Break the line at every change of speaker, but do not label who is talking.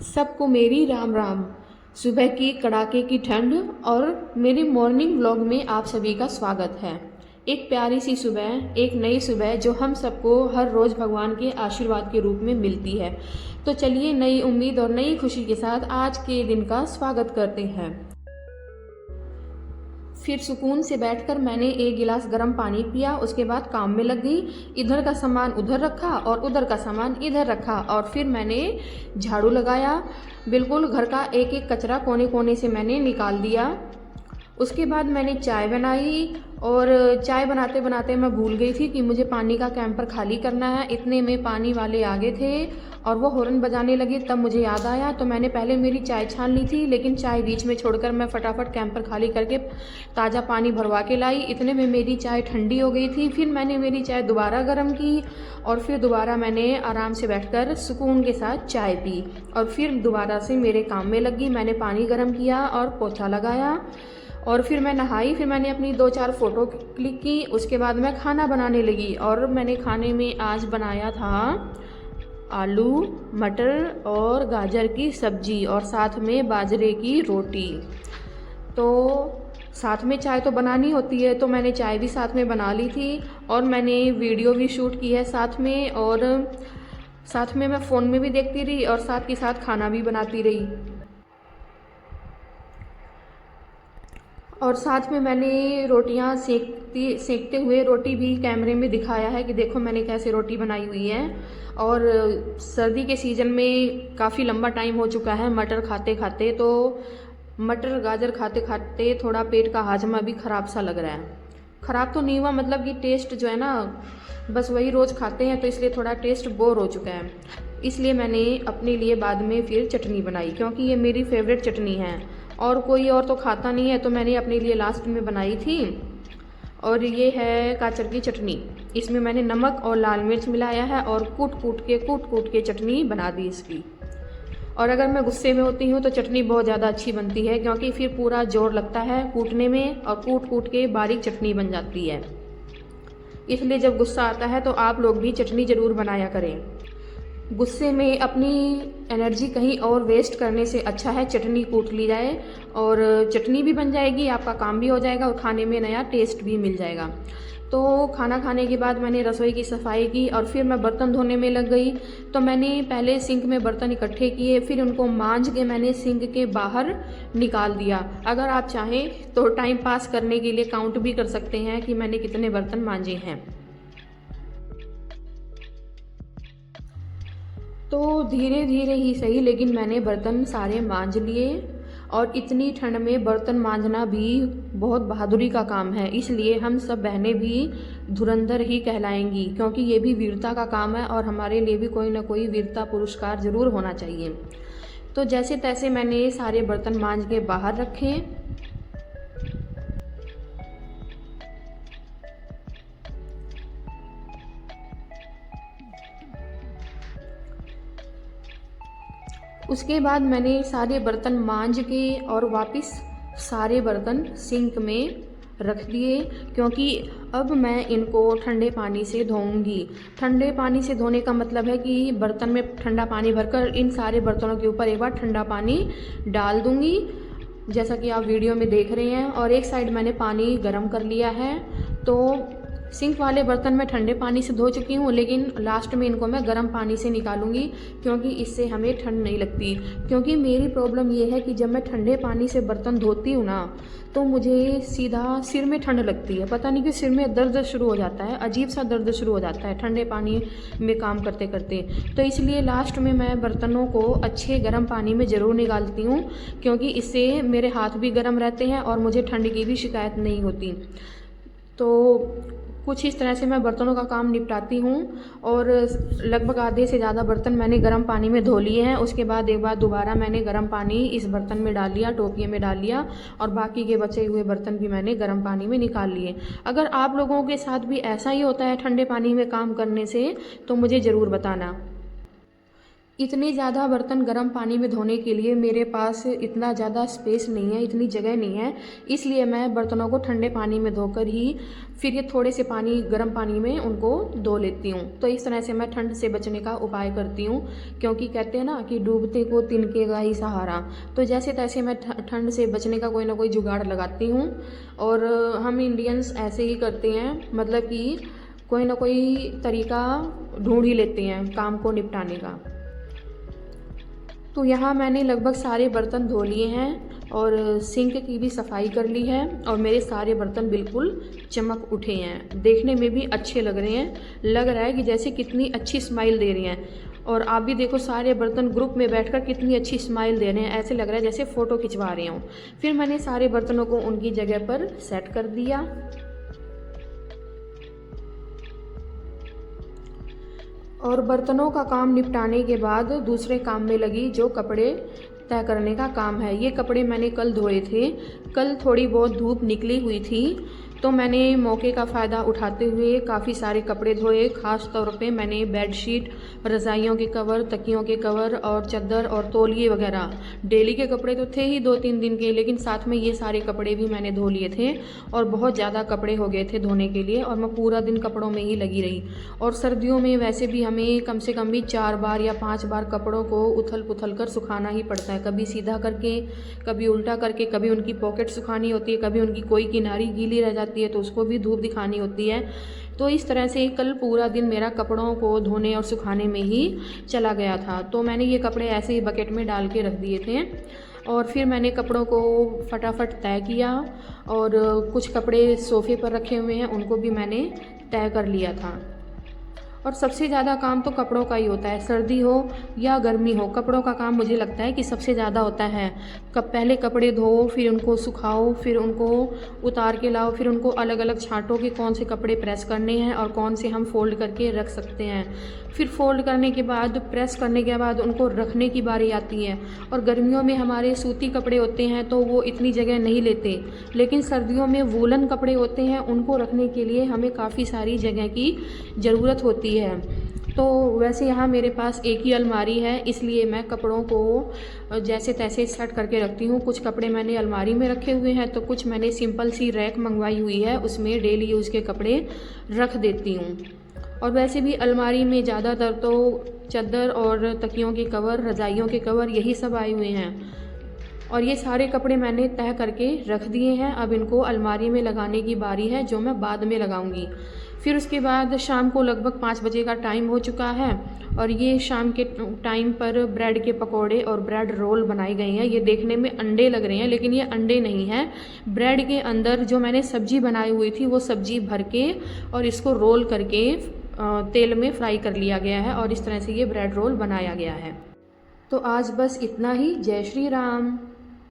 सबको मेरी राम राम। सुबह की कड़ाके की ठंड और मेरे मॉर्निंग व्लॉग में आप सभी का स्वागत है। एक प्यारी सी सुबह, एक नई सुबह जो हम सबको हर रोज़ भगवान के आशीर्वाद के रूप में मिलती है। तो चलिए नई उम्मीद और नई खुशी के साथ आज के दिन का स्वागत करते हैं। फिर सुकून से बैठकर मैंने एक गिलास गर्म पानी पिया। उसके बाद काम में लग गई। इधर का सामान उधर रखा और उधर का सामान इधर रखा और फिर मैंने झाड़ू लगाया। बिल्कुल घर का एक एक कचरा कोने कोने से मैंने निकाल दिया। उसके बाद मैंने चाय बनाई और चाय बनाते बनाते मैं भूल गई थी कि मुझे पानी का कैंपर खाली करना है। इतने में पानी वाले आ गए थे और वो हॉर्न बजाने लगे, तब मुझे याद आया। तो मैंने पहले मेरी चाय छान ली थी, लेकिन चाय बीच में छोड़कर मैं फटाफट कैंपर खाली करके ताज़ा पानी भरवा के लाई। इतने में मेरी चाय ठंडी हो गई थी। फिर मैंने मेरी चाय दोबारा गर्म की और फिर दोबारा मैंने आराम से बैठकर सुकून के साथ चाय पी और फिर दोबारा से मेरे काम में लगी। मैंने पानी गर्म किया और पोछा लगाया और फिर मैं नहाई। फिर मैंने अपनी 2-4 फ़ोटो क्लिक की। उसके बाद मैं खाना बनाने लगी और मैंने खाने में आज बनाया था आलू मटर और गाजर की सब्ज़ी और साथ में बाजरे की रोटी। तो साथ में चाय तो बनानी होती है, तो मैंने चाय भी साथ में बना ली थी और मैंने वीडियो भी शूट की है साथ में, और साथ में मैं फ़ोन में भी देखती रही और साथ के साथ खाना भी बनाती रही। और साथ में मैंने रोटियां सेकते हुए रोटी भी कैमरे में दिखाया है कि देखो मैंने कैसे रोटी बनाई हुई है। और सर्दी के सीज़न में काफ़ी लंबा टाइम हो चुका है मटर खाते खाते, तो मटर गाजर खाते खाते थोड़ा पेट का हाजमा भी ख़राब सा लग रहा है। ख़राब तो नहीं हुआ, मतलब कि टेस्ट जो है ना, बस वही रोज़ खाते हैं तो इसलिए थोड़ा टेस्ट बोर हो चुका है। इसलिए मैंने अपने लिए बाद में फिर चटनी बनाई, क्योंकि ये मेरी फेवरेट चटनी है और कोई और तो खाता नहीं है, तो मैंने अपने लिए लास्ट में बनाई थी। और ये है गाजर की चटनी। इसमें मैंने नमक और लाल मिर्च मिलाया है और कूट कूट के चटनी बना दी इसकी। और अगर मैं गुस्से में होती हूँ तो चटनी बहुत ज़्यादा अच्छी बनती है, क्योंकि फिर पूरा जोर लगता है कूटने में और कूट कूट के बारीक चटनी बन जाती है। इसलिए जब गुस्सा आता है तो आप लोग भी चटनी ज़रूर बनाया करें। गुस्से में अपनी एनर्जी कहीं और वेस्ट करने से अच्छा है चटनी कूट ली जाए, और चटनी भी बन जाएगी, आपका काम भी हो जाएगा और खाने में नया टेस्ट भी मिल जाएगा। तो खाना खाने के बाद मैंने रसोई की सफाई की और फिर मैं बर्तन धोने में लग गई। तो मैंने पहले सिंक में बर्तन इकट्ठे किए, फिर उनको मांज के मैंने सिंक के बाहर निकाल दिया। अगर आप चाहें तो टाइम पास करने के लिए काउंट भी कर सकते हैं कि मैंने कितने बर्तन मांजे हैं। तो धीरे धीरे ही सही, लेकिन मैंने बर्तन सारे मांज लिए। और इतनी ठंड में बर्तन मांजना भी बहुत बहादुरी का काम है, इसलिए हम सब बहनें भी धुरंधर ही कहलाएंगी, क्योंकि ये भी वीरता का काम है और हमारे लिए भी कोई ना कोई वीरता पुरस्कार ज़रूर होना चाहिए। तो जैसे तैसे मैंने सारे बर्तन मांज के बाहर रखे। उसके बाद मैंने सारे बर्तन मांज के और वापस सारे बर्तन सिंक में रख दिए, क्योंकि अब मैं इनको ठंडे पानी से धोऊंगी। ठंडे पानी से धोने का मतलब है कि बर्तन में ठंडा पानी भरकर इन सारे बर्तनों के ऊपर एक बार ठंडा पानी डाल दूंगी, जैसा कि आप वीडियो में देख रहे हैं। और एक साइड मैंने पानी गर्म कर लिया है। तो सिंक वाले बर्तन मैं ठंडे पानी से धो चुकी हूँ, लेकिन लास्ट में इनको मैं गर्म पानी से निकालूंगी, क्योंकि इससे हमें ठंड नहीं लगती। क्योंकि मेरी प्रॉब्लम ये है कि जब मैं ठंडे पानी से बर्तन धोती हूँ ना, तो मुझे सीधा सिर में ठंड लगती है। पता नहीं कि सिर में दर्द शुरू हो जाता है, अजीब सा दर्द शुरू हो जाता है ठंडे पानी में काम करते करते। तो इसलिए लास्ट में मैं बर्तनों को अच्छे गर्म पानी में ज़रूर निकालती हूँ, क्योंकि इससे मेरे हाथ भी गर्म रहते हैं और मुझे ठंड की भी शिकायत नहीं होती। तो कुछ इस तरह से मैं बर्तनों का काम निपटाती हूँ। और लगभग आधे से ज़्यादा बर्तन मैंने गर्म पानी में धो लिए हैं। उसके बाद एक बार दोबारा मैंने गर्म पानी इस बर्तन में डाल लिया, टोपिए में डाल लिया, और बाकी के बचे हुए बर्तन भी मैंने गर्म पानी में निकाल लिए। अगर आप लोगों के साथ भी ऐसा ही होता है ठंडे पानी में काम करने से, तो मुझे ज़रूर बताना। इतने ज़्यादा बर्तन गर्म पानी में धोने के लिए मेरे पास इतना ज़्यादा स्पेस नहीं है, इतनी जगह नहीं है, इसलिए मैं बर्तनों को ठंडे पानी में धोकर ही फिर ये थोड़े से पानी गर्म पानी में उनको धो लेती हूँ। तो इस तरह से मैं ठंड से बचने का उपाय करती हूँ, क्योंकि कहते हैं ना कि डूबते को तिनके का ही सहारा। तो जैसे तैसे मैं ठंड से बचने का कोई ना कोई जुगाड़ लगाती हूँ। और हम इंडियंस ऐसे ही करते हैं, मतलब कि कोई ना कोई तरीका ढूंढ ही लेते हैं काम को निपटाने का। तो यहाँ मैंने लगभग सारे बर्तन धो लिए हैं और सिंक की भी सफाई कर ली है, और मेरे सारे बर्तन बिल्कुल चमक उठे हैं, देखने में भी अच्छे लग रहे हैं। लग रहा है कि जैसे कितनी अच्छी स्माइल दे रही हैं। और आप भी देखो, सारे बर्तन ग्रुप में बैठकर कितनी अच्छी स्माइल दे रहे हैं, ऐसे लग रहा है जैसे फ़ोटो खिंचवा रहे हों। फिर मैंने सारे बर्तनों को उनकी जगह पर सेट कर दिया। और बर्तनों का काम निपटाने के बाद दूसरे काम में लगी, जो कपड़े तय करने का काम है। ये कपड़े मैंने कल धोए थे। कल थोड़ी बहुत धूप निकली हुई थी, तो मैंने मौके का फ़ायदा उठाते हुए काफ़ी सारे कपड़े धोए। ख़ास तौर पे मैंने बेडशीट, रज़ाइयों के कवर, तकियों के कवर और चादर और तौलिए वगैरह, डेली के कपड़े तो थे ही 2-3 दिन के, लेकिन साथ में ये सारे कपड़े भी मैंने धो लिए थे। और बहुत ज़्यादा कपड़े हो गए थे धोने के लिए, और मैं पूरा दिन कपड़ों में ही लगी रही। और सर्दियों में वैसे भी हमें कम से कम भी 4 बार या 5 बार कपड़ों को उथल पुथल कर सुखाना ही पड़ता है। कभी सीधा करके, कभी उल्टा करके, कभी उनकी पॉकेट सुखानी होती है, कभी उनकी कोई किनारी गीली रह जाती है तो उसको भी धूप दिखानी होती है। तो इस तरह से कल पूरा दिन मेरा कपड़ों को धोने और सुखाने में ही चला गया था। तो मैंने ये कपड़े ऐसे ही बकेट में डाल के रख दिए थे, और फिर मैंने कपड़ों को फटाफट तय किया। और कुछ कपड़े सोफ़े पर रखे हुए हैं, उनको भी मैंने तय कर लिया था। और सबसे ज़्यादा काम तो कपड़ों का ही होता है, सर्दी हो या गर्मी हो, कपड़ों का काम मुझे लगता है कि सबसे ज़्यादा होता है। पहले कपड़े धो, फिर उनको सुखाओ, फिर उनको उतार के लाओ, फिर उनको अलग अलग छांटो कि कौन से कपड़े प्रेस करने हैं और कौन से हम फोल्ड करके रख सकते हैं। फिर फोल्ड करने के बाद, प्रेस करने के बाद उनको रखने की बारी आती है। और गर्मियों में हमारे सूती कपड़े होते हैं तो वो इतनी जगह नहीं लेते, लेकिन सर्दियों में वूलन कपड़े होते हैं, उनको रखने के लिए हमें काफ़ी सारी जगह की ज़रूरत होती है। तो वैसे यहाँ मेरे पास एक ही अलमारी है, इसलिए मैं कपड़ों को जैसे तैसे सेट करके रखती हूँ। कुछ कपड़े मैंने अलमारी में रखे हुए हैं, तो कुछ मैंने सिंपल सी रैक मंगवाई हुई है, उसमें डेली यूज़ के कपड़े रख देती हूँ। और वैसे भी अलमारी में ज़्यादातर तो चादर और तकियों के कवर, रज़ाइयों के कवर, यही सब आए हुए हैं। और ये सारे कपड़े मैंने तह करके रख दिए हैं। अब इनको अलमारी में लगाने की बारी है, जो मैं बाद में लगाऊंगी। फिर उसके बाद शाम को लगभग 5 बजे का टाइम हो चुका है, और ये शाम के टाइम पर ब्रेड के पकोड़े और ब्रेड रोल बनाए गए हैं। ये देखने में अंडे लग रहे हैं, लेकिन ये अंडे नहीं हैं। ब्रेड के अंदर जो मैंने सब्जी बनाई हुई थी, वो सब्जी भर के और इसको रोल करके तेल में फ्राई कर लिया गया है, और इस तरह से ये ब्रेड रोल बनाया गया है। तो आज बस इतना ही। जय श्री राम।